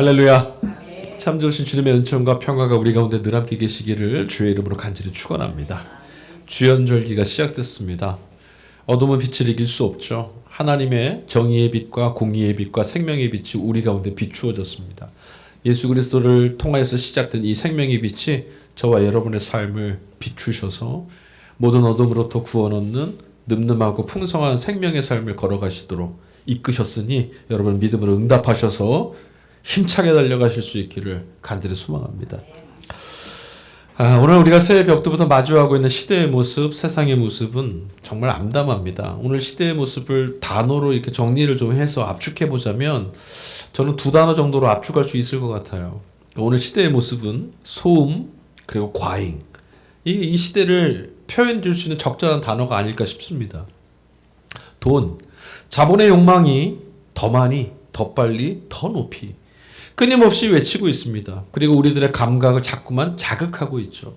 할렐루야. 참 좋으신 주님의 은총과 평화가 우리 가운데 늘 함께 계시기를 주의 이름으로 간절히 축원합니다. 주연절기가 시작됐습니다. 어둠은 빛을 이길 수 없죠. 하나님의 정의의 빛과 공의의 빛과 생명의 빛이 우리 가운데 비추어졌습니다. 예수 그리스도를 통하여서 시작된 이 생명의 빛이 저와 여러분의 삶을 비추셔서 모든 어둠으로부터 구원 얻는 늠름하고 풍성한 생명의 삶을 걸어가시도록 이끄셨으니 여러분 믿음으로 응답하셔서 힘차게 달려가실 수 있기를 간절히 소망합니다. 오늘 우리가 새해 벽두부터 마주하고 있는 시대의 모습, 세상의 모습은 정말 암담합니다. 오늘 시대의 모습을 단어로 이렇게 정리를 좀 해서 압축해 보자면 저는 두 단어 정도로 압축할 수 있을 것 같아요. 오늘 시대의 모습은 소음 그리고 과잉. 이 시대를 표현 줄 수 있는 적절한 단어가 아닐까 싶습니다. 돈, 자본의 욕망이 더 많이, 더 빨리, 더 높이 끊임없이 외치고 있습니다. 그리고 우리들의 감각을 자꾸만 자극하고 있죠.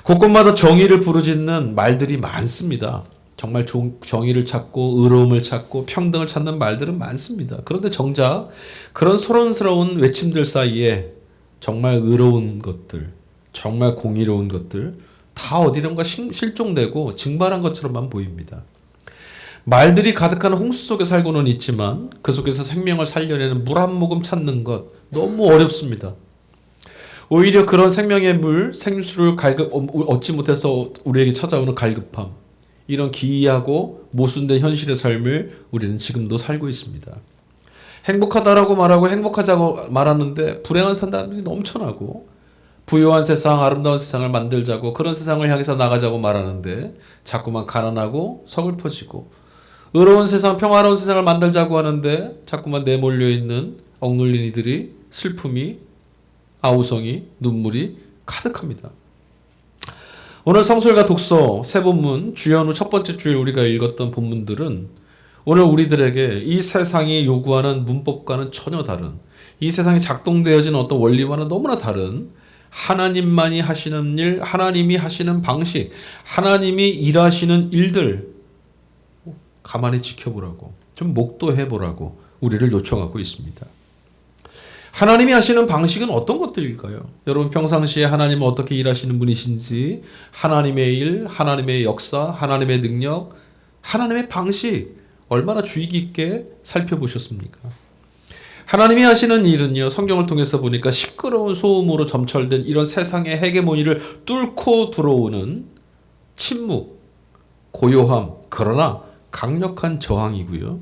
곳곳마다 정의를 부르짖는 말들이 많습니다. 정말 정의를 찾고 의로움을 찾고 평등을 찾는 말들은 많습니다. 그런데 정작 그런 소란스러운 외침들 사이에 정말 의로운 것들, 정말 공의로운 것들 다 어디론가 실종되고 증발한 것처럼만 보입니다. 말들이 가득한 홍수 속에 살고는 있지만 그 속에서 생명을 살려내는 물 한 모금 찾는 것 너무 어렵습니다. 오히려 그런 생명의 물, 생수를 얻지 못해서 우리에게 찾아오는 갈급함, 이런 기이하고 모순된 현실의 삶을 우리는 지금도 살고 있습니다. 행복하다라고 말하고 행복하자고 말하는데 불행한 사람들이 넘쳐나고 부유한 세상, 아름다운 세상을 만들자고 그런 세상을 향해서 나가자고 말하는데 자꾸만 가난하고 서글퍼지고 의로운 세상, 평화로운 세상을 만들자고 하는데 자꾸만 내몰려 있는 억눌린 이들이 슬픔이, 아우성이, 눈물이 가득합니다. 오늘 성설과 독서 세 본문, 주연 후 첫 번째 주일 우리가 읽었던 본문들은 오늘 우리들에게 이 세상이 요구하는 문법과는 전혀 다른, 이 세상이 작동되어진 어떤 원리와는 너무나 다른 하나님만이 하시는 일, 하나님이 하시는 방식, 하나님이 일하시는 일들 가만히 지켜보라고, 좀 목도해보라고 우리를 요청하고 있습니다. 하나님이 하시는 방식은 어떤 것들일까요? 여러분 평상시에 하나님은 어떻게 일하시는 분이신지, 하나님의 일, 하나님의 역사, 하나님의 능력, 하나님의 방식 얼마나 주의 깊게 살펴보셨습니까? 하나님이 하시는 일은요, 성경을 통해서 보니까 시끄러운 소음으로 점철된 이런 세상의 헤게모니를 뚫고 들어오는 침묵, 고요함, 그러나 강력한 저항이고요.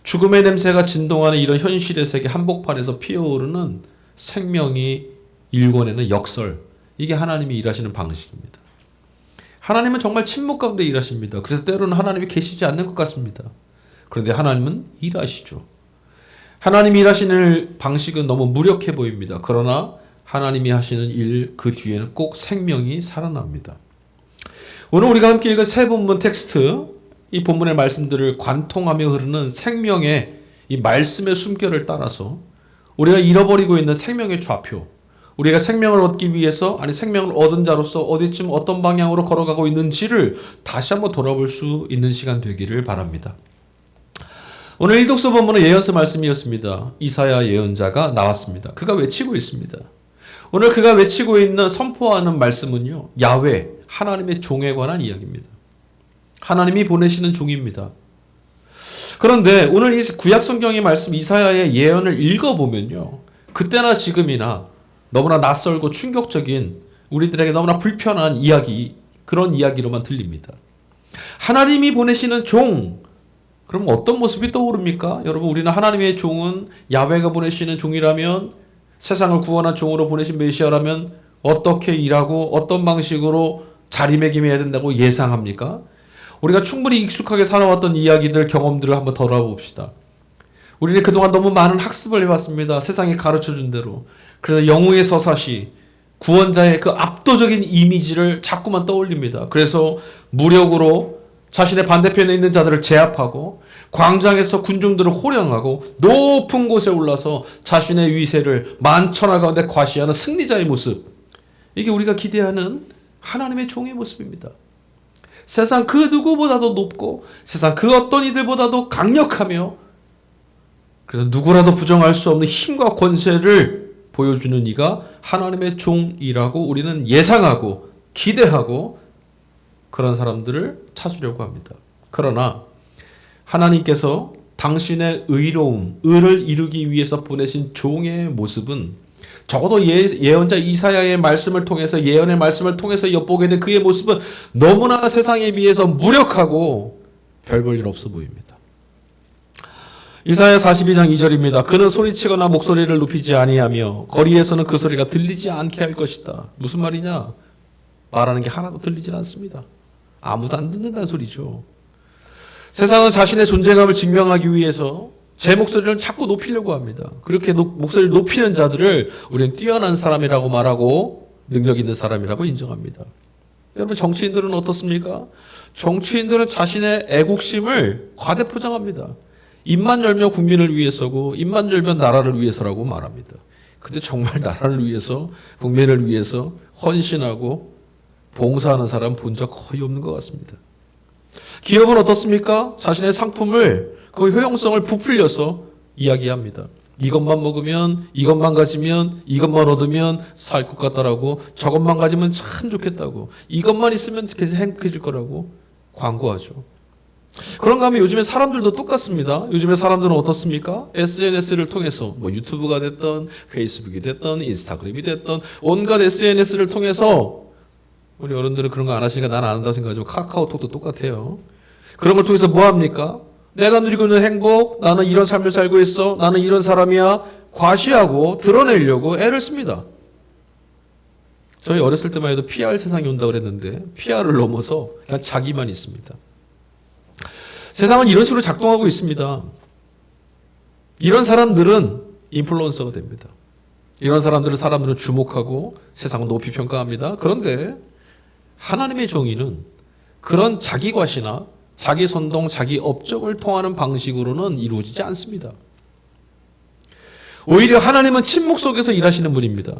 죽음의 냄새가 진동하는 이런 현실의 세계 한복판에서 피어오르는 생명이 일궈내는 역설. 이게 하나님이 일하시는 방식입니다. 하나님은 정말 침묵 가운데 일하십니다. 그래서 때로는 하나님이 계시지 않는 것 같습니다. 그런데 하나님은 일하시죠. 하나님이 일하시는 방식은 너무 무력해 보입니다. 그러나 하나님이 하시는 일 그 뒤에는 꼭 생명이 살아납니다. 오늘 우리가 함께 읽은 세 본문 텍스트, 이 본문의 말씀들을 관통하며 흐르는 생명의 이 말씀의 숨결을 따라서 우리가 잃어버리고 있는 생명의 좌표, 우리가 생명을 얻기 위해서, 아니 생명을 얻은 자로서 어디쯤 어떤 방향으로 걸어가고 있는지를 다시 한번 돌아볼 수 있는 시간 되기를 바랍니다. 오늘 일독서 본문은 예언서 말씀이었습니다. 이사야 예언자가 나왔습니다. 그가 외치고 있습니다. 오늘 그가 외치고 있는 선포하는 말씀은요, 야훼, 하나님의 종에 관한 이야기입니다. 하나님이 보내시는 종입니다. 그런데 오늘 이 구약 성경의 말씀 이사야의 예언을 읽어보면요, 그때나 지금이나 너무나 낯설고 충격적인, 우리들에게 너무나 불편한 이야기, 그런 이야기로만 들립니다. 하나님이 보내시는 종, 그럼 어떤 모습이 떠오릅니까? 여러분, 우리는 하나님의 종은 야훼가 보내시는 종이라면, 세상을 구원한 종으로 보내신 메시아라면 어떻게 일하고 어떤 방식으로 자리매김해야 된다고 예상합니까? 우리가 충분히 익숙하게 살아왔던 이야기들, 경험들을 한번 돌아봅시다. 우리는 그동안 너무 많은 학습을 해왔습니다. 세상이 가르쳐준 대로. 그래서 영웅의 서사시, 구원자의 그 압도적인 이미지를 자꾸만 떠올립니다. 그래서 무력으로 자신의 반대편에 있는 자들을 제압하고 광장에서 군중들을 호령하고 높은 곳에 올라서 자신의 위세를 만천하 가운데 과시하는 승리자의 모습. 이게 우리가 기대하는 하나님의 종의 모습입니다. 세상 그 누구보다도 높고 세상 그 어떤 이들보다도 강력하며 그래서 누구라도 부정할 수 없는 힘과 권세를 보여주는 이가 하나님의 종이라고 우리는 예상하고 기대하고 그런 사람들을 찾으려고 합니다. 그러나 하나님께서 당신의 의로움, 의를 이루기 위해서 보내신 종의 모습은 적어도 예언자 이사야의 말씀을 통해서 예언의 말씀을 통해서 엿보게 된 그의 모습은 너무나 세상에 비해서 무력하고 별 볼 일 없어 보입니다. 이사야 42장 2절입니다. 그는 소리치거나 목소리를 높이지 아니하며 거리에서는 그 소리가 들리지 않게 할 것이다. 무슨 말이냐? 말하는 게 하나도 들리질 않습니다. 아무도 안 듣는다는 소리죠. 세상은 자신의 존재감을 증명하기 위해서 제 목소리를 자꾸 높이려고 합니다. 그렇게 목소리를 높이는 자들을 우리는 뛰어난 사람이라고 말하고 능력 있는 사람이라고 인정합니다. 여러분, 정치인들은 어떻습니까? 정치인들은 자신의 애국심을 과대포장합니다. 입만 열면 국민을 위해서고 입만 열면 나라를 위해서라고 말합니다. 근데 정말 나라를 위해서 국민을 위해서 헌신하고 봉사하는 사람 본 적 거의 없는 것 같습니다. 기업은 어떻습니까? 자신의 상품을 그 효용성을 부풀려서 이야기합니다. 이것만 먹으면, 이것만 가지면, 이것만 얻으면 살 것 같다라고, 저것만 가지면 참 좋겠다고, 이것만 있으면 행복해질 거라고 광고하죠. 그런가 하면 요즘에 사람들도 똑같습니다. 요즘에 사람들은 어떻습니까? SNS를 통해서 유튜브가 됐던 페이스북이 됐던 인스타그램이 됐던 온갖 SNS를 통해서 우리 어른들은 그런 거 안 하시니까 난 안 한다고 생각하지만 카카오톡도 똑같아요. 그런 걸 통해서 뭐 합니까? 내가 누리고 있는 행복, 나는 이런 삶을 살고 있어, 나는 이런 사람이야, 과시하고 드러내려고 애를 씁니다. 저희 어렸을 때만 해도 PR 세상이 온다고 그랬는데 PR을 넘어서 그냥 자기만 있습니다. 세상은 이런 식으로 작동하고 있습니다. 이런 사람들은 인플루언서가 됩니다. 이런 사람들은 주목하고 세상을 높이 평가합니다. 그런데 하나님의 정의는 그런 자기 과시나 자기 선동, 자기 업적을 통하는 방식으로는 이루어지지 않습니다. 오히려 하나님은 침묵 속에서 일하시는 분입니다.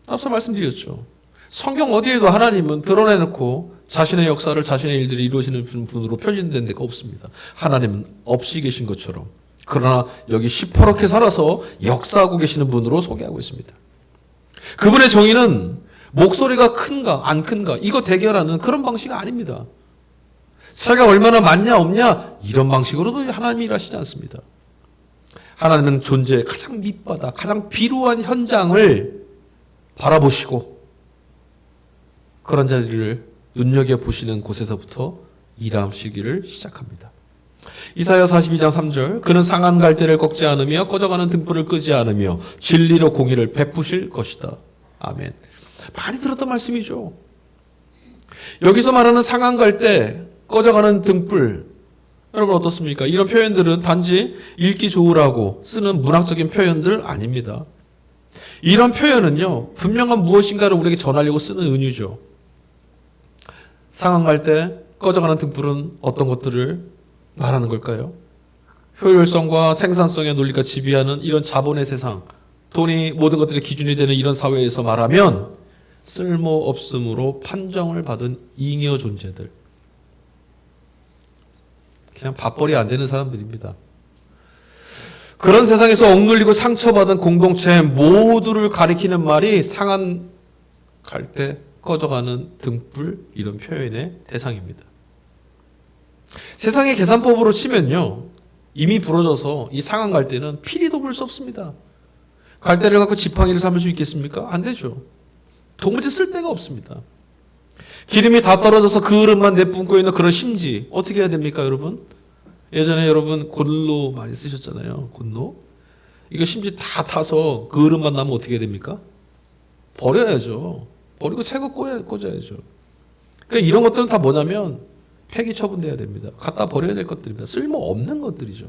앞서 말씀드렸죠. 성경 어디에도 하나님은 드러내놓고 자신의 역사를, 자신의 일들이 이루어지는 분으로 표현된 데가 없습니다. 하나님은 없이 계신 것처럼. 그러나 여기 시퍼렇게 살아서 역사하고 계시는 분으로 소개하고 있습니다. 그분의 정의는 목소리가 큰가 안 큰가 이거 대결하는 그런 방식이 아닙니다. 새가 얼마나 많냐 없냐 이런 방식으로도 하나님이 일하시지 않습니다. 하나님은 존재의 가장 밑바닥, 가장 비루한 현장을 바라보시고 그런 자들을 눈여겨보시는 곳에서부터 일하시기를 시작합니다. 이사야 42장 3절 그는 상한 갈대를 꺾지 않으며 꺼져가는 등불을 끄지 않으며 진리로 공의를 베푸실 것이다. 아멘. 많이 들었던 말씀이죠. 여기서 말하는 상한 갈대, 꺼져가는 등불, 여러분 어떻습니까? 이런 표현들은 단지 읽기 좋으라고 쓰는 문학적인 표현들 아닙니다. 이런 표현은요, 분명한 무엇인가를 우리에게 전하려고 쓰는 은유죠. 상한 갈대, 꺼져가는 등불은 어떤 것들을 말하는 걸까요? 효율성과 생산성의 논리가 지배하는 이런 자본의 세상, 돈이 모든 것들의 기준이 되는 이런 사회에서 말하면 쓸모없음으로 판정을 받은 잉여 존재들. 그냥 밥벌이 안 되는 사람들입니다. 그런 세상에서 억눌리고 상처받은 공동체 모두를 가리키는 말이 상한 갈대, 꺼져가는 등불 이런 표현의 대상입니다. 세상의 계산법으로 치면요, 이미 부러져서 이 상한 갈대는 피리도 불 수 없습니다. 갈대를 갖고 지팡이를 삼을 수 있겠습니까? 안 되죠. 도무지 쓸 데가 없습니다. 기름이 다 떨어져서 그 흐름만 내뿜고 있는 그런 심지 어떻게 해야 됩니까, 여러분? 예전에 여러분 곤로 많이 쓰셨잖아요. 곤로. 이거 심지 다 타서 그 흐름만 나면 어떻게 해야 됩니까? 버려야죠. 버리고 새 거 꽂아야죠. 그러니까 이런 것들은 다 뭐냐면 폐기 처분돼야 됩니다. 갖다 버려야 될 것들입니다. 쓸모없는 것들이죠.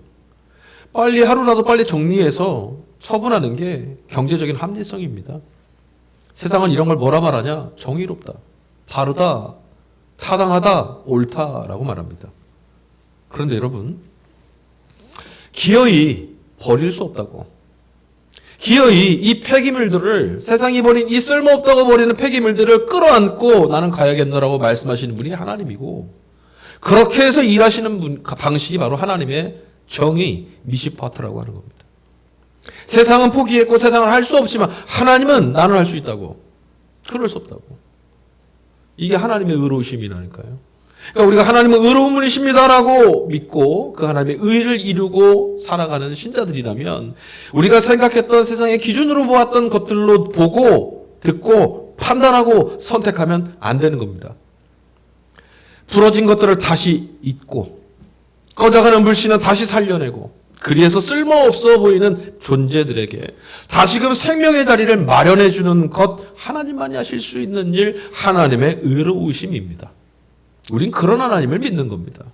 빨리 하루라도 빨리 정리해서 처분하는 게 경제적인 합리성입니다. 세상은 이런 걸 뭐라 말하냐? 정의롭다, 바르다, 타당하다, 옳다라고 말합니다. 그런데 여러분, 기어이 버릴 수 없다고. 기어이 이 폐기물들을, 세상이 버린 이 쓸모없다고 버리는 폐기물들을 끌어안고 나는 가야겠노라고 말씀하시는 분이 하나님이고, 그렇게 해서 일하시는 방식이 바로 하나님의 정의, 미시파트라고 하는 겁니다. 세상은 포기했고 세상을 할 수 없지만 하나님은 나는 할 수 있다고. 그럴 수 없다고. 이게 하나님의 의로우심이라니까요. 그러니까 우리가 하나님은 의로운 분이십니다라고 믿고 그 하나님의 의를 이루고 살아가는 신자들이라면 우리가 생각했던 세상의 기준으로 보았던 것들로 보고 듣고 판단하고 선택하면 안 되는 겁니다. 부러진 것들을 다시 잊고 꺼져가는 불신은 다시 살려내고 그리해서 쓸모없어 보이는 존재들에게 다시금 생명의 자리를 마련해 주는 것 하나님만이 하실 수 있는 일 하나님의 의로우심입니다. 우린 그런 하나님을 믿는 겁니다.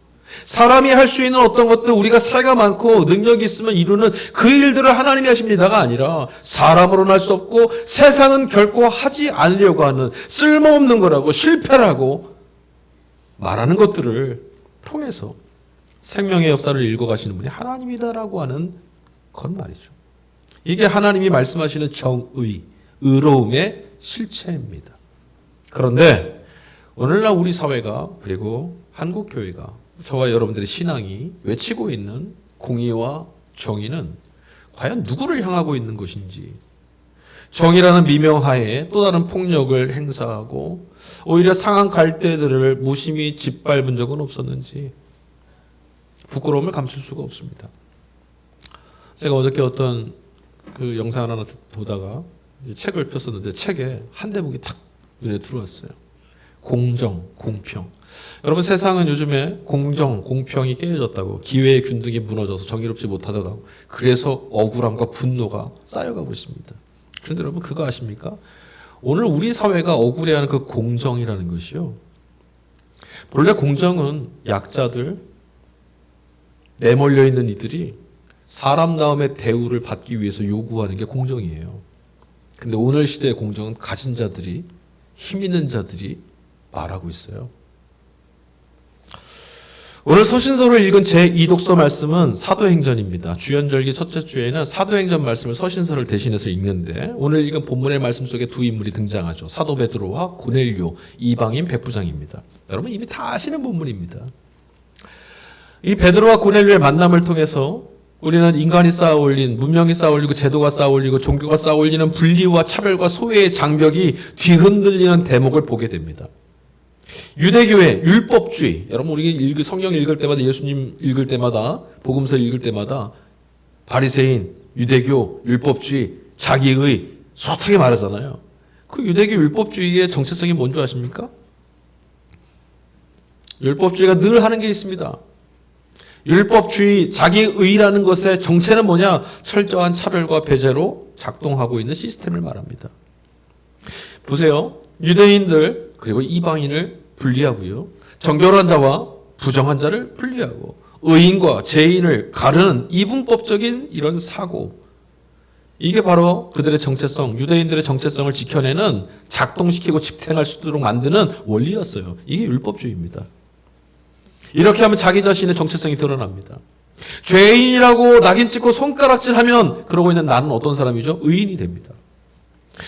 사람이 할 수 있는 어떤 것들 우리가 새가 많고 능력이 있으면 이루는 그 일들을 하나님이 하십니다가 아니라 사람으로는 할 수 없고 세상은 결코 하지 않으려고 하는 쓸모없는 거라고 실패라고 말하는 것들을 통해서 생명의 역사를 읽어가시는 분이 하나님이다라고 하는 것 말이죠. 이게 하나님이 말씀하시는 정의, 의로움의 실체입니다. 그런데 오늘날 우리 사회가 그리고 한국교회가 저와 여러분들의 신앙이 외치고 있는 공의와 정의는 과연 누구를 향하고 있는 것인지 정의라는 미명하에 또 다른 폭력을 행사하고 오히려 상한 갈대들을 무심히 짓밟은 적은 없었는지 부끄러움을 감출 수가 없습니다. 제가 어저께 어떤 그 영상 하나 보다가 책을 폈었는데 책에 한 대목이 탁 눈에 들어왔어요. 공정, 공평. 여러분 세상은 요즘에 공정, 공평이 깨어졌다고 기회의 균등이 무너져서 정의롭지 못하다고 그래서 억울함과 분노가 쌓여가고 있습니다. 그런데 여러분 그거 아십니까? 오늘 우리 사회가 억울해하는 그 공정이라는 것이요. 본래 공정은 약자들, 내몰려 있는 이들이 사람다움의 대우를 받기 위해서 요구하는 게 공정이에요. 근데 오늘 시대의 공정은 가진 자들이, 힘 있는 자들이 말하고 있어요. 오늘 서신서를 읽은 제2독서 말씀은 사도행전입니다. 주연절기 첫째 주에는 사도행전 말씀을 서신서를 대신해서 읽는데 오늘 읽은 본문의 말씀 속에 두 인물이 등장하죠. 사도 베드로와 고넬료, 이방인 백부장입니다. 여러분 이미 다 아시는 본문입니다. 이 베드로와 고넬료의 만남을 통해서 우리는 인간이 쌓아올린, 문명이 쌓아올리고 제도가 쌓아올리고 종교가 쌓아올리는 분리와 차별과 소외의 장벽이 뒤흔들리는 대목을 보게 됩니다. 유대교의 율법주의, 여러분 우리 성경 읽을 때마다 예수님 읽을 때마다 복음서 읽을 때마다 바리새인, 유대교, 율법주의, 자기의 숱하게 말하잖아요. 그 유대교 율법주의의 정체성이 뭔지 아십니까? 율법주의가 늘 하는 게 있습니다. 율법주의, 자기의라는 것의 정체는 뭐냐? 철저한 차별과 배제로 작동하고 있는 시스템을 말합니다. 보세요. 유대인들 그리고 이방인을 분리하고요. 정결한 자와 부정한 자를 분리하고 의인과 죄인을 가르는 이분법적인 이런 사고. 이게 바로 그들의 정체성, 유대인들의 정체성을 지켜내는 작동시키고 집행할 수 있도록 만드는 원리였어요. 이게 율법주의입니다. 이렇게 하면 자기 자신의 정체성이 드러납니다. 죄인이라고 낙인 찍고 손가락질하면 그러고 있는 나는 어떤 사람이죠? 의인이 됩니다.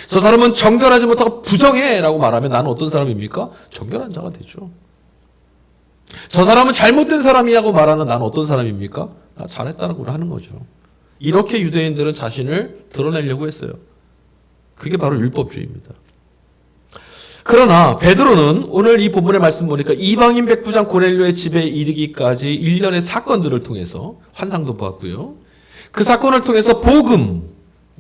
저 사람은 정결하지 못하고 부정해라고 말하면 나는 어떤 사람입니까? 정결한 자가 되죠. 저 사람은 잘못된 사람이라고 말하는 나는 어떤 사람입니까? 나 잘했다고 하는 거죠. 이렇게 유대인들은 자신을 드러내려고 했어요. 그게 바로 율법주의입니다. 그러나 베드로는 오늘 이 본문의 말씀 보니까 이방인 백부장 고넬료의 집에 이르기까지 일련의 사건들을 통해서 환상도 보았고요. 그 사건을 통해서 복음,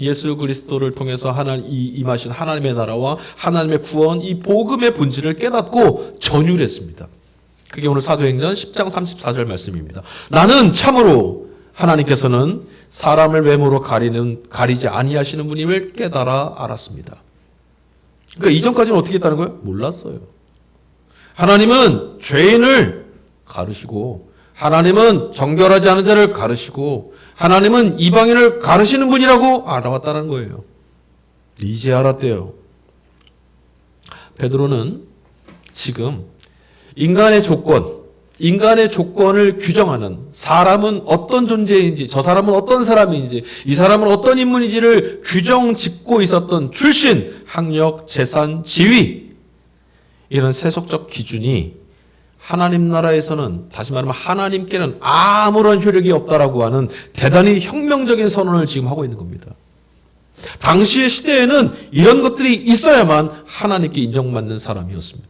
예수 그리스도를 통해서 임하신 하나님의 나라와 하나님의 구원, 이 복음의 본질을 깨닫고 전율했습니다. 그게 오늘 사도행전 10장 34절 말씀입니다. 나는 참으로 하나님께서는 사람을 외모로 가리지 아니하시는 분임을 깨달아 알았습니다. 그러니까 이전까지는 어떻게 했다는 거예요? 몰랐어요. 하나님은 죄인을 가르시고 하나님은 정결하지 않은 자를 가르시고 하나님은 이방인을 가르시는 분이라고 알아왔다는 거예요. 이제 알았대요. 베드로는 지금 인간의 조건을 규정하는 사람은 어떤 존재인지, 저 사람은 어떤 사람인지, 이 사람은 어떤 인물인지를 규정 짓고 있었던 출신, 학력, 재산, 지위, 이런 세속적 기준이 하나님 나라에서는, 다시 말하면 하나님께는 아무런 효력이 없다라고 하는 대단히 혁명적인 선언을 지금 하고 있는 겁니다. 당시의 시대에는 이런 것들이 있어야만 하나님께 인정받는 사람이었습니다.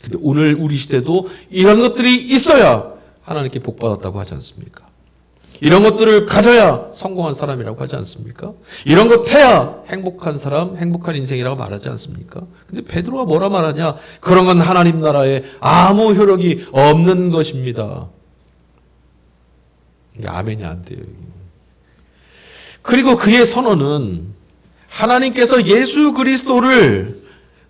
근데 오늘 우리 시대도 이런 것들이 있어야 하나님께 복받았다고 하지 않습니까? 이런 것들을 가져야 성공한 사람이라고 하지 않습니까? 이런 것 해야 행복한 사람, 행복한 인생이라고 말하지 않습니까? 근데 베드로가 뭐라 말하냐? 그런 건 하나님 나라에 아무 효력이 없는 것입니다. 이게 아멘이 안 돼요. 그리고 그의 선언은 하나님께서 예수 그리스도를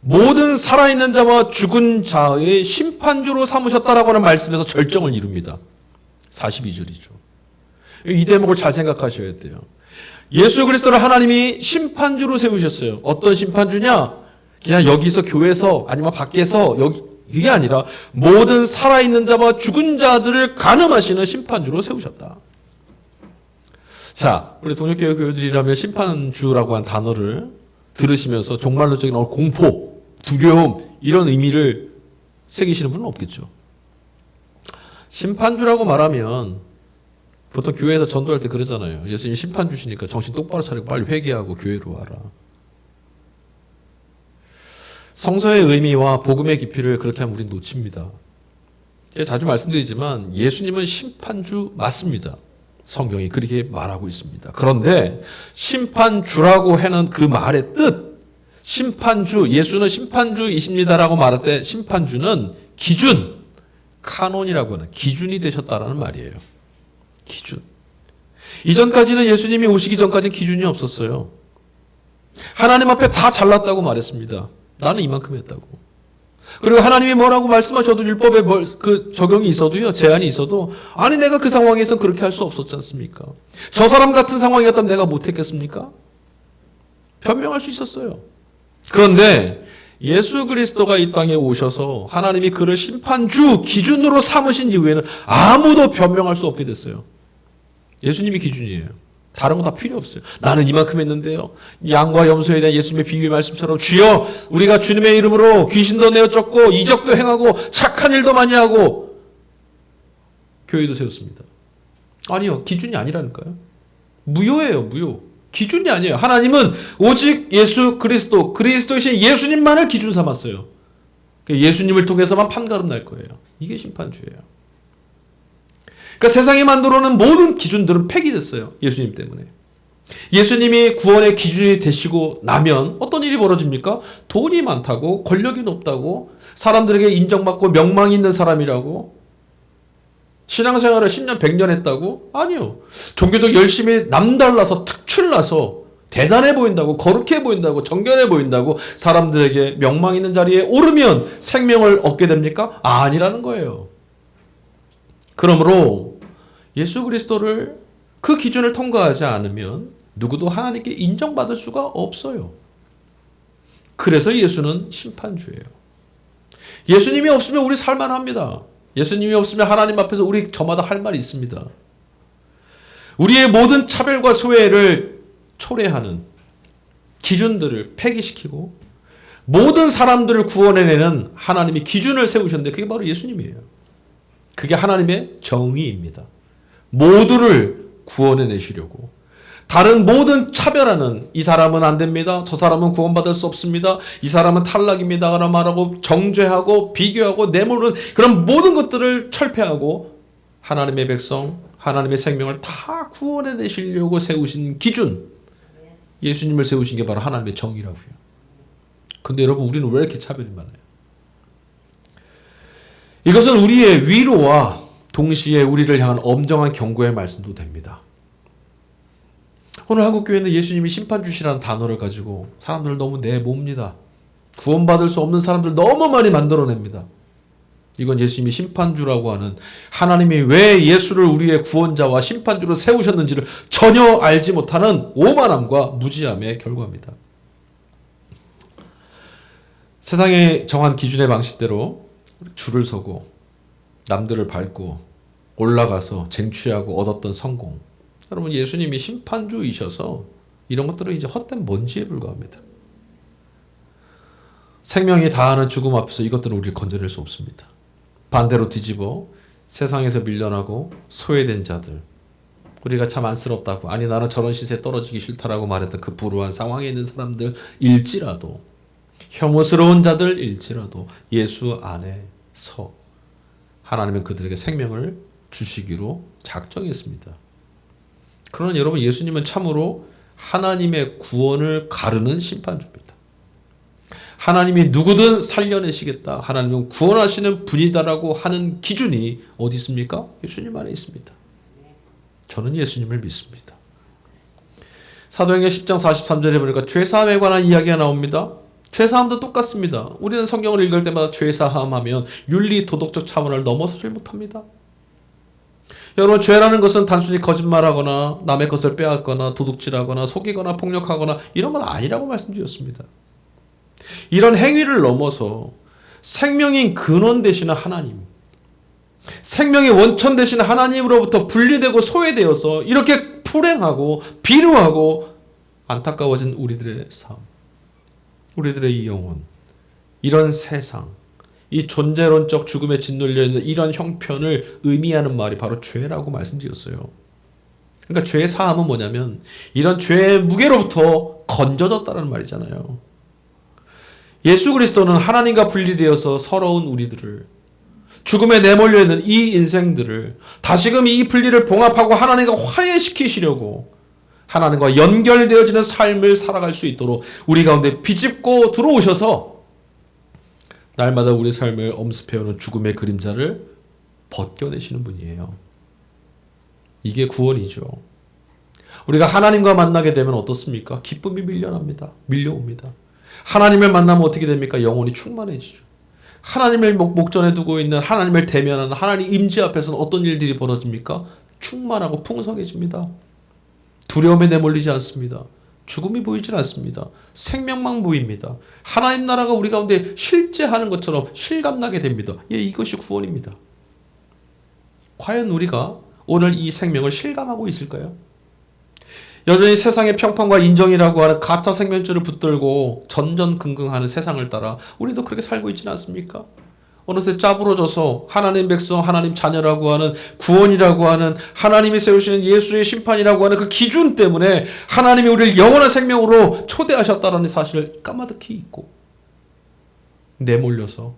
모든 살아있는 자와 죽은 자의 심판주로 삼으셨다라고 하는 말씀에서 절정을 이룹니다. 42절이죠. 이 대목을 잘 생각하셔야 돼요. 예수 그리스도를 하나님이 심판주로 세우셨어요. 어떤 심판주냐? 그냥 여기서 교회에서 아니면 밖에서 이게 아니라 모든 살아있는 자와 죽은 자들을 간음하시는 심판주로 세우셨다. 자, 우리 동력교회 교회들이라면 심판주라고 한 단어를 들으시면서 종말론적인 공포, 두려움 이런 의미를 새기시는 분은 없겠죠. 심판주라고 말하면 보통 교회에서 전도할 때 그러잖아요. 예수님 심판 주시니까 정신 똑바로 차리고 빨리 회개하고 교회로 와라. 성서의 의미와 복음의 깊이를 그렇게 하면 우리는 놓칩니다. 제가 자주 말씀드리지만 예수님은 심판주 맞습니다. 성경이 그렇게 말하고 있습니다. 그런데 심판주라고 하는 그 말의 뜻, 심판주, 예수는 심판주이십니다라고 말할 때 심판주는 기준, 카논이라고 하는 기준이 되셨다라는 말이에요. 기준. 이전까지는 예수님이 오시기 전까지는 기준이 없었어요. 하나님 앞에 다 잘났다고 말했습니다. 나는 이만큼 했다고. 그리고 하나님이 뭐라고 말씀하셔도 율법에 그 적용이 있어도요, 제한이 있어도, 아니 내가 그 상황에서 그렇게 할 수 없었지 않습니까? 저 사람 같은 상황이었다면 내가 못했겠습니까? 변명할 수 있었어요. 그런데 예수 그리스도가 이 땅에 오셔서 하나님이 그를 심판주 기준으로 삼으신 이후에는 아무도 변명할 수 없게 됐어요. 예수님이 기준이에요. 다른 거 다 필요 없어요. 나는 이만큼 했는데요. 양과 염소에 대한 예수님의 비유의 말씀처럼 주여 우리가 주님의 이름으로 귀신도 내어 쫓고 이적도 행하고 착한 일도 많이 하고 교회도 세웠습니다. 아니요. 기준이 아니라니까요. 무효예요. 무효. 기준이 아니에요. 하나님은 오직 예수 그리스도이신 예수님만을 기준 삼았어요. 예수님을 통해서만 판가름 날 거예요. 이게 심판주예요. 그러니까 세상이 만들어놓은 모든 기준들은 폐기됐어요. 예수님 때문에. 예수님이 구원의 기준이 되시고 나면 어떤 일이 벌어집니까? 돈이 많다고, 권력이 높다고, 사람들에게 인정받고 명망이 있는 사람이라고, 신앙생활을 10년, 100년 했다고? 아니요. 종교도 열심히 남달라서 특출나서 대단해 보인다고, 거룩해 보인다고, 정결해 보인다고 사람들에게 명망 있는 자리에 오르면 생명을 얻게 됩니까? 아니라는 거예요. 그러므로 예수 그리스도를 그 기준을 통과하지 않으면 누구도 하나님께 인정받을 수가 없어요. 그래서 예수는 심판주예요. 예수님이 없으면 우리 살만합니다. 예수님이 없으면 하나님 앞에서 우리 저마다 할 말이 있습니다. 우리의 모든 차별과 소외를 초래하는 기준들을 폐기시키고 모든 사람들을 구원해내는 하나님이 기준을 세우셨는데 그게 바로 예수님이에요. 그게 하나님의 정의입니다. 모두를 구원해내시려고. 다른 모든 차별하는 이 사람은 안 됩니다. 저 사람은 구원받을 수 없습니다. 이 사람은 탈락입니다. 라고 말하고 정죄하고 비교하고 내모르는 그런 모든 것들을 철폐하고 하나님의 백성, 하나님의 생명을 다 구원해내시려고 세우신 기준. 예수님을 세우신 게 바로 하나님의 정의라고요. 근데 여러분 우리는 왜 이렇게 차별이 많아요? 이것은 우리의 위로와 동시에 우리를 향한 엄정한 경고의 말씀도 됩니다. 오늘 한국교회는 예수님이 심판주시라는 단어를 가지고 사람들을 너무 내몹니다. 구원받을 수 없는 사람들 너무 많이 만들어냅니다. 이건 예수님이 심판주라고 하는 하나님이 왜 예수를 우리의 구원자와 심판주로 세우셨는지를 전혀 알지 못하는 오만함과 무지함의 결과입니다. 세상의 정한 기준의 방식대로 줄을 서고 남들을 밟고 올라가서 쟁취하고 얻었던 성공. 여러분 예수님이 심판주이셔서 이런 것들은 이제 헛된 먼지에 불과합니다. 생명이 다하는 죽음 앞에서 이것들은 우리를 건져낼 수 없습니다. 반대로 뒤집어 세상에서 밀려나고 소외된 자들, 우리가 참 안쓰럽다고, 아니 나는 저런 시세에 떨어지기 싫다라고 말했던 그 불우한 상황에 있는 사람들일지라도, 혐오스러운 자들일지라도 예수 안에서 하나님은 그들에게 생명을 주시기로 작정했습니다. 그러나 여러분, 예수님은 참으로 하나님의 구원을 가르는 심판주입니다. 하나님이 누구든 살려내시겠다, 하나님은 구원하시는 분이다라고 하는 기준이 어디 있습니까? 예수님 안에 있습니다. 저는 예수님을 믿습니다. 사도행전 10장 43절에 보니까 죄사함에 관한 이야기가 나옵니다. 죄사함도 똑같습니다. 우리는 성경을 읽을 때마다 죄사함 하면 윤리 도덕적 차원을 넘어서질 못합니다. 여러분, 죄라는 것은 단순히 거짓말하거나 남의 것을 빼앗거나 도둑질하거나 속이거나 폭력하거나 이런 건 아니라고 말씀드렸습니다. 이런 행위를 넘어서 생명인 근원 되시는 하나님, 생명의 원천 되시는 하나님으로부터 분리되고 소외되어서 이렇게 불행하고 비루하고 안타까워진 우리들의 삶, 우리들의 이 영혼, 이런 세상, 이 존재론적 죽음에 짓눌려 있는 이런 형편을 의미하는 말이 바로 죄라고 말씀드렸어요. 그러니까 죄의 사함은 뭐냐면 이런 죄의 무게로부터 건져졌다는 말이잖아요. 예수 그리스도는 하나님과 분리되어서 서러운 우리들을, 죽음에 내몰려 있는 이 인생들을 다시금 이 분리를 봉합하고 하나님과 화해시키시려고 하나님과 연결되어지는 삶을 살아갈 수 있도록 우리 가운데 비집고 들어오셔서 날마다 우리 삶을 엄습해오는 죽음의 그림자를 벗겨내시는 분이에요. 이게 구원이죠. 우리가 하나님과 만나게 되면 어떻습니까? 기쁨이 밀려옵니다. 하나님을 만나면 어떻게 됩니까? 영혼이 충만해지죠. 하나님을 목전에 두고 있는, 하나님을 대면하는 하나님 임재 앞에서는 어떤 일들이 벌어집니까? 충만하고 풍성해집니다. 두려움에 내몰리지 않습니다. 죽음이 보이질 않습니다. 생명만 보입니다. 하나님 나라가 우리 가운데 실제하는 것처럼 실감나게 됩니다. 이것이 구원입니다. 과연 우리가 오늘 이 생명을 실감하고 있을까요? 여전히 세상의 평판과 인정이라고 하는 가짜 생명줄을 붙들고 전전긍긍하는 세상을 따라 우리도 그렇게 살고 있지는 않습니까? 어느새 짜부러져서 하나님 백성, 하나님 자녀라고 하는, 구원이라고 하는, 하나님이 세우시는 예수의 심판이라고 하는 그 기준 때문에 하나님이 우리를 영원한 생명으로 초대하셨다는 사실을 까마득히 잊고 내몰려서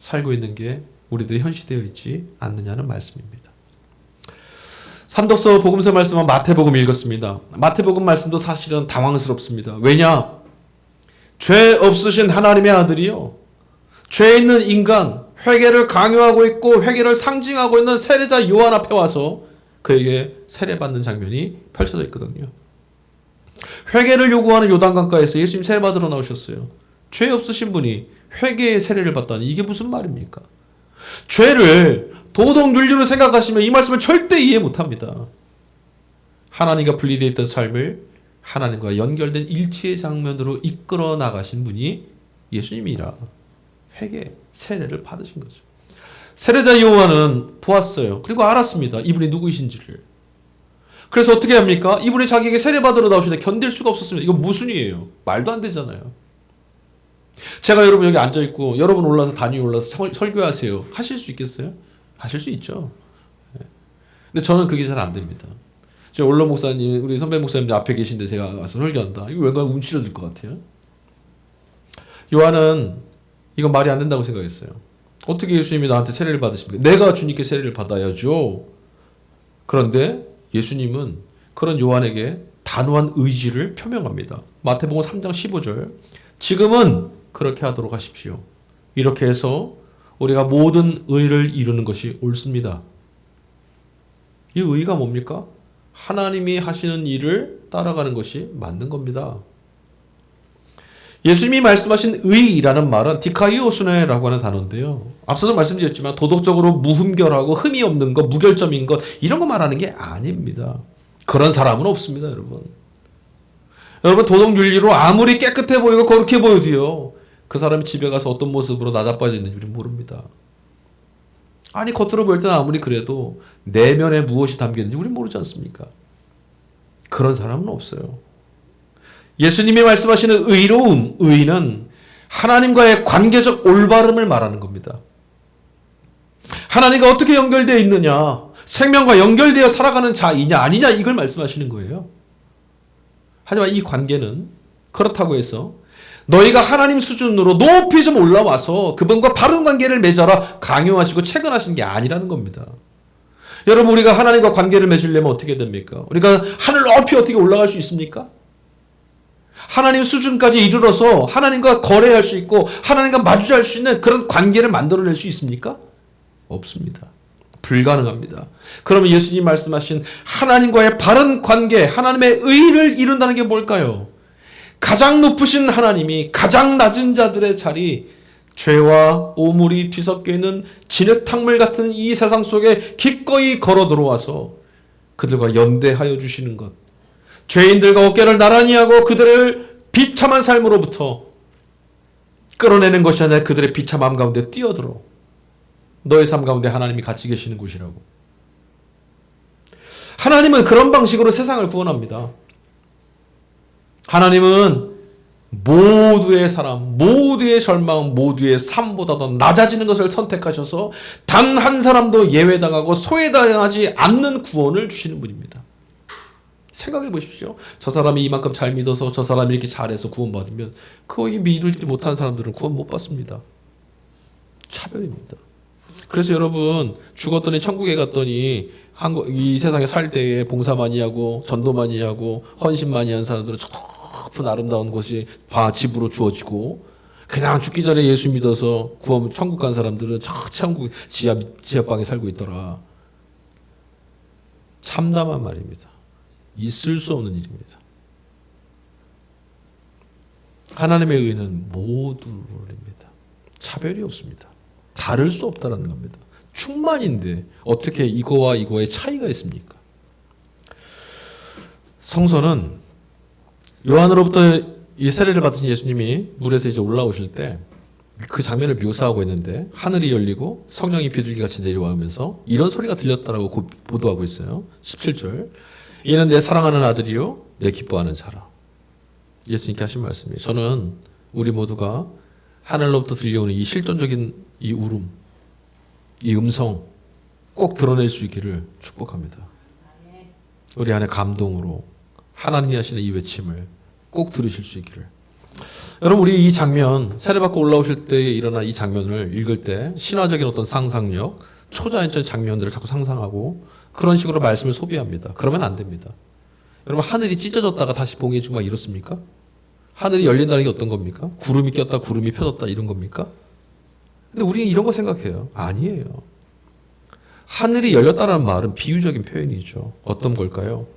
살고 있는 게 우리들이 현시되어 있지 않느냐는 말씀입니다. 삼덕서 복음서 말씀은 마태복음 읽었습니다. 마태복음 말씀도 사실은 당황스럽습니다. 왜냐? 죄 없으신 하나님의 아들이요, 죄 있는 인간, 회개를 강요하고 있고 회개를 상징하고 있는 세례자 요한 앞에 와서 그에게 세례받는 장면이 펼쳐져 있거든요. 회개를 요구하는 요단강가에서 예수님 세례받으러 나오셨어요. 죄 없으신 분이 회개의 세례를 받다니 이게 무슨 말입니까? 죄를 도덕 윤리로 생각하시면 이 말씀을 절대 이해 못합니다. 하나님과 분리되어 있던 삶을 하나님과 연결된 일치의 장면으로 이끌어 나가신 분이 예수님이라 회개, 세례를 받으신 거죠. 세례자 요한은 보았어요. 그리고 알았습니다. 이분이 누구이신지를. 그래서 어떻게 합니까? 이분이 자기에게 세례받으러 나오시는데 견딜 수가 없었습니다. 이거 모순이에요. 말도 안 되잖아요. 제가 여러분 여기 앉아있고 여러분 올라서 단위 올라서 설교하세요. 하실 수 있겠어요? 하실 수 있죠. 근데 저는 그게 잘 안 됩니다. 저 올로 목사님, 우리 선배 목사님 앞에 계신데 제가 와서 설교한다. 이거 왠가 움츠러들 것 같아요. 요한은 이건 말이 안 된다고 생각했어요. 어떻게 예수님이 나한테 세례를 받으십니까? 내가 주님께 세례를 받아야죠. 그런데 예수님은 그런 요한에게 단호한 의지를 표명합니다. 마태복음 3장 15절. 지금은 그렇게 하도록 하십시오. 이렇게 해서 우리가 모든 의를 이루는 것이 옳습니다. 이 의가 뭡니까? 하나님이 하시는 일을 따라가는 것이 맞는 겁니다. 예수님이 말씀하신 의라는 말은 디카이오스네라고 하는 단어인데요. 앞서도 말씀드렸지만 도덕적으로 무흠결하고 흠이 없는 것, 무결점인 것, 이런 거 말하는 게 아닙니다. 그런 사람은 없습니다, 여러분. 여러분, 도덕윤리로 아무리 깨끗해 보이고 거룩해 보여도요, 그 사람이 집에 가서 어떤 모습으로 나자빠져 있는지 우리는 모릅니다. 아니, 겉으로 보일 때는 아무리 그래도 내면에 무엇이 담겼는지 우리는 모르지 않습니까? 그런 사람은 없어요. 예수님이 말씀하시는 의로움, 의는 하나님과의 관계적 올바름을 말하는 겁니다. 하나님과 어떻게 연결되어 있느냐? 생명과 연결되어 살아가는 자이냐 아니냐 이걸 말씀하시는 거예요. 하지만 이 관계는 그렇다고 해서 너희가 하나님 수준으로 높이 좀 올라와서 그분과 바른 관계를 맺어라 강요하시고 체근하시는 게 아니라는 겁니다. 여러분, 우리가 하나님과 관계를 맺으려면 어떻게 됩니까? 우리가 하늘 높이 어떻게 올라갈 수 있습니까? 하나님 수준까지 이르러서 하나님과 거래할 수 있고 하나님과 마주할 수 있는 그런 관계를 만들어낼 수 있습니까? 없습니다. 불가능합니다. 그러면 예수님 말씀하신 하나님과의 바른 관계, 하나님의 의를 이룬다는 게 뭘까요? 가장 높으신 하나님이 가장 낮은 자들의 자리, 죄와 오물이 뒤섞여 있는 진흙탕물 같은 이 세상 속에 기꺼이 걸어 들어와서 그들과 연대하여 주시는 것, 죄인들과 어깨를 나란히 하고 그들을 비참한 삶으로부터 끌어내는 것이 아니라 그들의 비참함 가운데 뛰어들어 너의 삶 가운데 하나님이 같이 계시는 곳이라고. 하나님은 그런 방식으로 세상을 구원합니다. 하나님은 모두의 사람, 모두의 절망, 모두의 삶보다 더 낮아지는 것을 선택하셔서 단 한 사람도 예외당하고 소외당하지 않는 구원을 주시는 분입니다. 생각해 보십시오. 저 사람이 이만큼 잘 믿어서 저 사람이 이렇게 잘해서 구원받으면 거의 믿지 못한 사람들은 구원 못 받습니다. 차별입니다. 그래서 여러분, 죽었더니 천국에 갔더니 이 세상에 살 때에 봉사 많이 하고 전도 많이 하고 헌신 많이 한 사람들은 저 높은 아름다운 곳이 집으로 주어지고, 그냥 죽기 전에 예수 믿어서 구원 천국 간 사람들은 저 천국 지하방에 살고 있더라. 참담한 말입니다. 있을 수 없는 일입니다. 하나님의 의는 모두입니다. 차별이 없습니다. 다를 수 없다는 겁니다. 충만인데 어떻게 이거와 이거의 차이가 있습니까? 성서는 요한으로부터 이 세례를 받으신 예수님이 물에서 이제 올라오실 때 그 장면을 묘사하고 있는데, 하늘이 열리고 성령이 비둘기같이 내려오면서 이런 소리가 들렸다라고 보도하고 있어요. 17절. 이는 내 사랑하는 아들이요 내 기뻐하는 자라. 예수님께 하신 말씀이에요. 저는 우리 모두가 하늘로부터 들려오는 이 실존적인 이 울음, 이 음성 꼭 드러낼 수 있기를 축복합니다. 우리 안에 감동으로 하나님이 하시는 이 외침을 꼭 들으실 수 있기를. 여러분, 우리 이 장면, 세례받고 올라오실 때 일어난 이 장면을 읽을 때 신화적인 어떤 상상력, 초자연적 장면들을 자꾸 상상하고 그런 식으로 말씀을 소비합니다. 그러면 안 됩니다. 여러분, 하늘이 찢어졌다가 다시 봉해지고 막 이렇습니까? 하늘이 열린다는 게 어떤 겁니까? 구름이 꼈다 구름이 펴졌다 이런 겁니까? 근데 우리는 이런 거 생각해요. 아니에요. 하늘이 열렸다는 말은 비유적인 표현이죠. 어떤 걸까요?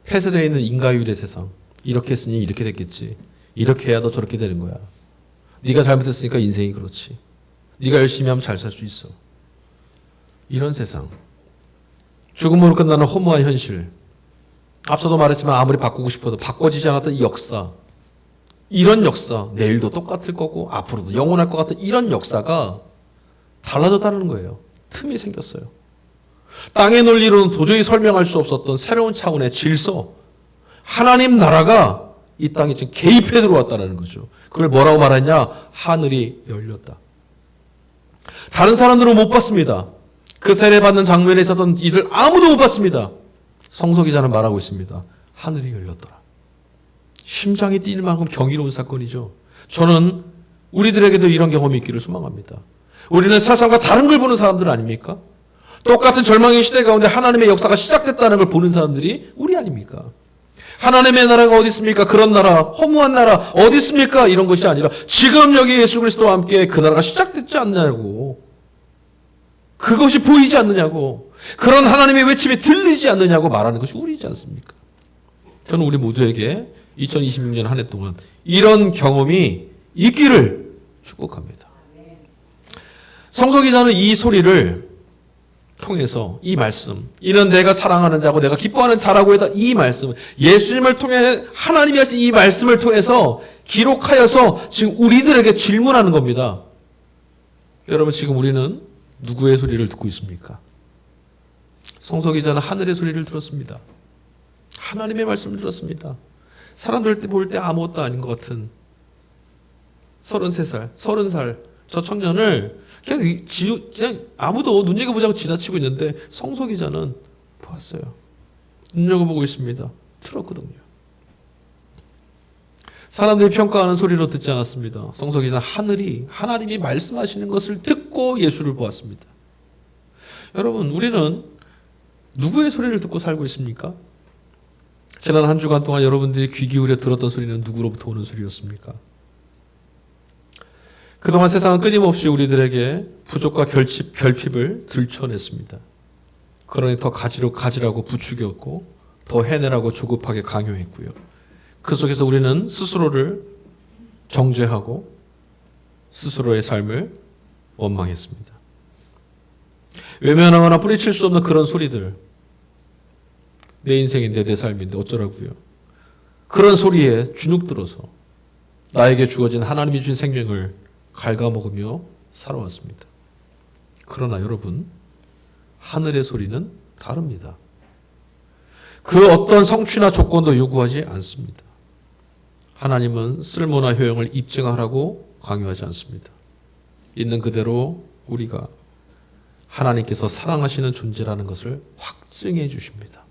폐쇄되어 있는 인과율의 세상. 이렇게 했으니 이렇게 됐겠지. 이렇게 해야 더 저렇게 되는 거야. 네가 잘못했으니까 인생이 그렇지. 네가 열심히 하면 잘 살 수 있어. 이런 세상. 죽음으로 끝나는 허무한 현실. 앞서도 말했지만 아무리 바꾸고 싶어도 바꿔지지 않았던 이 역사. 이런 역사. 내일도 똑같을 거고 앞으로도 영원할 것 같은 이런 역사가 달라졌다는 거예요. 틈이 생겼어요. 땅의 논리로는 도저히 설명할 수 없었던 새로운 차원의 질서. 하나님 나라가 이 땅에 지금 개입해 들어왔다는 거죠. 그걸 뭐라고 말하냐? 하늘이 열렸다. 다른 사람들은 못 봤습니다. 그 세례받는 장면에 있었던 이들 아무도 못 봤습니다. 성서 기자는 말하고 있습니다. 하늘이 열렸더라. 심장이 뛰는 만큼 경이로운 사건이죠. 저는 우리들에게도 이런 경험이 있기를 소망합니다. 우리는 세상과 다른 걸 보는 사람들 아닙니까? 똑같은 절망의 시대 가운데 하나님의 역사가 시작됐다는 걸 보는 사람들이 우리 아닙니까? 하나님의 나라가 어디 있습니까? 그런 나라, 허무한 나라 어디 있습니까? 이런 것이 아니라 지금 여기 예수 그리스도와 함께 그 나라가 시작됐지 않느냐고. 그것이 보이지 않느냐고. 그런 하나님의 외침이 들리지 않느냐고 말하는 것이 우리지 않습니까? 저는 우리 모두에게 2026년 한 해 동안 이런 경험이 있기를 축복합니다. 성서 기자는 이 소리를 통해서 이 말씀, 이는 내가 사랑하는 자고 내가 기뻐하는 자라고 했던 이 말씀, 예수님을 통해 하나님이 하신 이 말씀을 통해서 기록하여서 지금 우리들에게 질문하는 겁니다. 여러분, 지금 우리는 누구의 소리를 듣고 있습니까? 성서 기자는 하늘의 소리를 들었습니다. 하나님의 말씀을 들었습니다. 사람들 볼 때 아무것도 아닌 것 같은 33살, 30살 저 청년을 그냥 아무도 눈여겨보지 않고 지나치고 있는데 성소기자는 보았어요. 눈여겨보고 있습니다. 들었거든요. 사람들이 평가하는 소리로 듣지 않았습니다. 성소기자는 하나님이 말씀하시는 것을 듣고 예수를 보았습니다. 여러분, 우리는 누구의 소리를 듣고 살고 있습니까? 지난 한 주간 동안 여러분들이 귀 기울여 들었던 소리는 누구로부터 오는 소리였습니까? 그동안 세상은 끊임없이 우리들에게 부족과 결핍을 들춰냈습니다. 그러니 더 가지라고 부추겼고 더 해내라고 조급하게 강요했고요. 그 속에서 우리는 스스로를 정죄하고 스스로의 삶을 원망했습니다. 외면하거나 뿌리칠 수 없는 그런 소리들, 내 인생인데 내 삶인데 어쩌라고요. 그런 소리에 주눅들어서 나에게 주어진 하나님이 주신 생명을 갉아먹으며 살아왔습니다. 그러나 여러분, 하늘의 소리는 다릅니다. 그 어떤 성취나 조건도 요구하지 않습니다. 하나님은 쓸모나 효용을 입증하라고 강요하지 않습니다. 있는 그대로 우리가 하나님께서 사랑하시는 존재라는 것을 확증해 주십니다.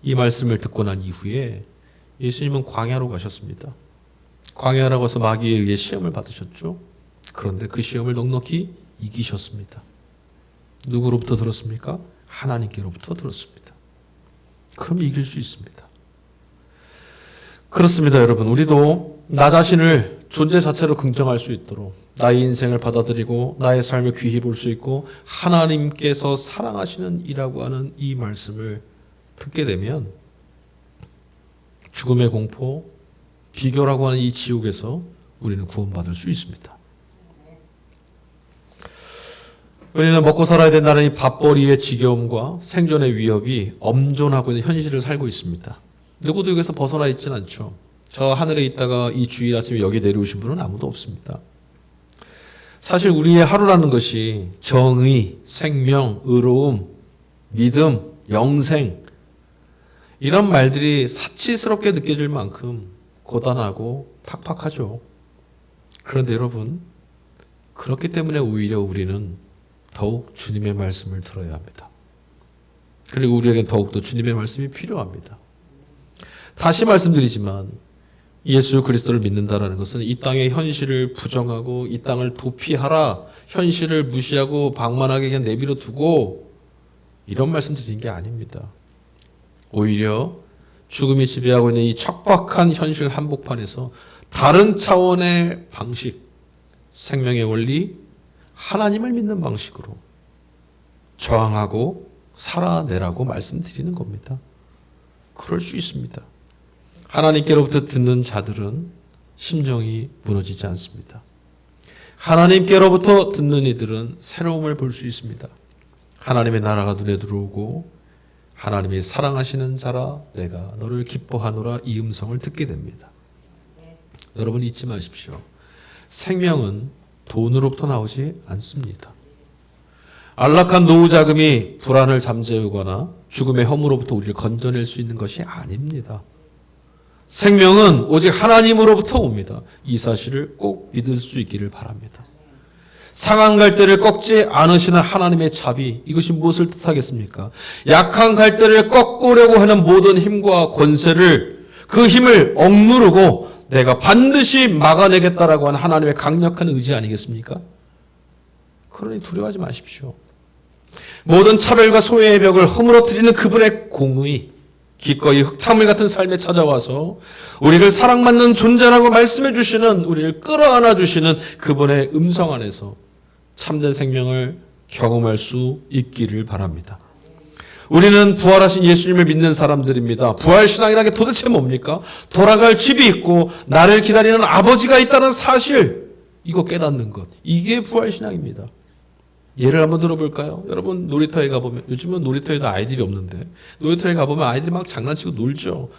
이 말씀을 듣고 난 이후에 예수님은 광야로 가셨습니다. 광야로 가서 마귀에 의해 시험을 받으셨죠. 그런데 그 시험을 넉넉히 이기셨습니다. 누구로부터 들었습니까? 하나님께로부터 들었습니다. 그럼 이길 수 있습니다. 그렇습니다, 여러분. 우리도 나 자신을 존재 자체로 긍정할 수 있도록 나의 인생을 받아들이고 나의 삶을 귀히 볼 수 있고 하나님께서 사랑하시는 이라고 하는 이 말씀을 듣게 되면 죽음의 공포, 비교라고 하는 이 지옥에서 우리는 구원받을 수 있습니다. 우리는 먹고 살아야 된다는 이 밥벌이의 지겨움과 생존의 위협이 엄존하고 있는 현실을 살고 있습니다. 누구도 여기서 벗어나 있지는 않죠. 저 하늘에 있다가 이 주일 아침에 여기 내려오신 분은 아무도 없습니다. 사실 우리의 하루라는 것이 정의, 생명, 의로움, 믿음, 영생 이런 말들이 사치스럽게 느껴질 만큼 고단하고 팍팍하죠. 그런데 여러분, 그렇기 때문에 오히려 우리는 더욱 주님의 말씀을 들어야 합니다. 그리고 우리에게 더욱더 주님의 말씀이 필요합니다. 다시 말씀드리지만 예수 그리스도를 믿는다라는 것은 이 땅의 현실을 부정하고 이 땅을 도피하라, 현실을 무시하고 방만하게 그냥 내버려 두고 이런 말씀 드리는 게 아닙니다. 오히려 죽음이 지배하고 있는 이 척박한 현실 한복판에서 다른 차원의 방식, 생명의 원리, 하나님을 믿는 방식으로 저항하고 살아내라고 말씀드리는 겁니다. 그럴 수 있습니다. 하나님께로부터 듣는 자들은 심정이 무너지지 않습니다. 하나님께로부터 듣는 이들은 새로움을 볼 수 있습니다. 하나님의 나라가 눈에 들어오고 하나님이 사랑하시는 자라 내가 너를 기뻐하노라 이 음성을 듣게 됩니다. 여러분 잊지 마십시오. 생명은 돈으로부터 나오지 않습니다. 안락한 노후 자금이 불안을 잠재우거나 죽음의 허물로부터 우리를 건져낼 수 있는 것이 아닙니다. 생명은 오직 하나님으로부터 옵니다. 이 사실을 꼭 믿을 수 있기를 바랍니다. 상한 갈대를 꺾지 않으시는 하나님의 자비, 이것이 무엇을 뜻하겠습니까? 약한 갈대를 꺾으려고 하는 모든 힘과 권세를, 그 힘을 억누르고 내가 반드시 막아내겠다라고 하는 하나님의 강력한 의지 아니겠습니까? 그러니 두려워하지 마십시오. 모든 차별과 소외의 벽을 허물어뜨리는 그분의 공의, 기꺼이 흙탕물 같은 삶에 찾아와서 우리를 사랑받는 존재라고 말씀해 주시는, 우리를 끌어안아 주시는 그분의 음성 안에서 참된 생명을 경험할 수 있기를 바랍니다. 우리는 부활하신 예수님을 믿는 사람들입니다. 부활신앙이라는 게 도대체 뭡니까? 돌아갈 집이 있고 나를 기다리는 아버지가 있다는 사실, 이거 깨닫는 것, 이게 부활신앙입니다. 예를 한번 들어볼까요? 여러분 놀이터에 가보면, 요즘은 놀이터에도 아이들이 없는데 놀이터에 가보면 아이들이 막 장난치고 놀죠.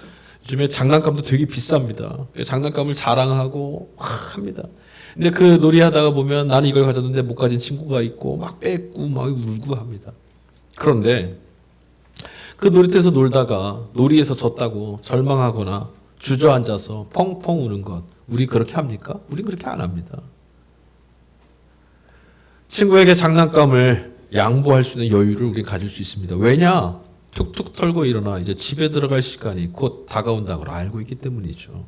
요즘에 장난감도 되게 비쌉니다. 장난감을 자랑하고 막 합니다. 근데 그 놀이하다가 보면 나는 이걸 가졌는데 못 가진 친구가 있고 막 뺏고 막 울고 합니다. 그런데 그 놀이터에서 놀다가 놀이에서 졌다고 절망하거나 주저앉아서 펑펑 우는 것, 우리 그렇게 합니까? 우리 그렇게 안 합니다. 친구에게 장난감을 양보할 수 있는 여유를 우리 가질 수 있습니다. 왜냐? 툭툭 털고 일어나 이제 집에 들어갈 시간이 곧 다가온다는 걸 알고 있기 때문이죠.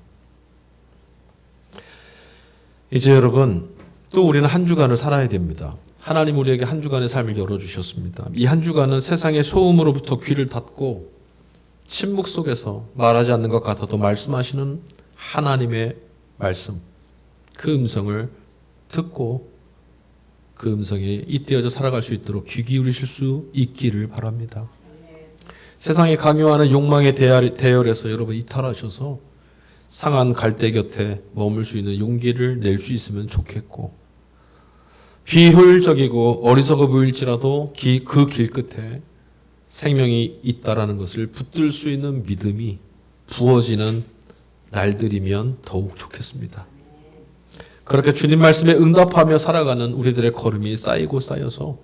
이제 여러분, 또 우리는 한 주간을 살아야 됩니다. 하나님 우리에게 한 주간의 삶을 열어주셨습니다. 이 한 주간은 세상의 소음으로부터 귀를 닫고 침묵 속에서 말하지 않는 것 같아도 말씀하시는 하나님의 말씀, 그 음성을 듣고 그 음성에 잇대어져 살아갈 수 있도록 귀 기울이실 수 있기를 바랍니다. 세상에 강요하는 욕망의 대열에서 여러분 이탈하셔서 상한 갈대 곁에 머물 수 있는 용기를 낼 수 있으면 좋겠고, 비효율적이고 어리석어 보일지라도 그 길 끝에 생명이 있다라는 것을 붙들 수 있는 믿음이 부어지는 날들이면 더욱 좋겠습니다. 그렇게 주님 말씀에 응답하며 살아가는 우리들의 걸음이 쌓이고 쌓여서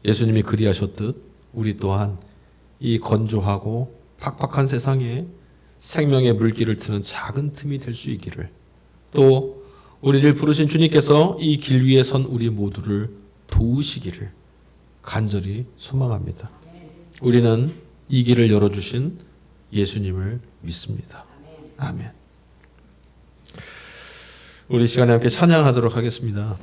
예수님이 그리하셨듯 우리 또한 이 건조하고 팍팍한 세상에 생명의 물길을 트는 작은 틈이 될 수 있기를, 또 우리를 부르신 주님께서 이 길 위에 선 우리 모두를 도우시기를 간절히 소망합니다. 우리는 이 길을 열어주신 예수님을 믿습니다. 아멘. 우리 시간에 함께 찬양하도록 하겠습니다.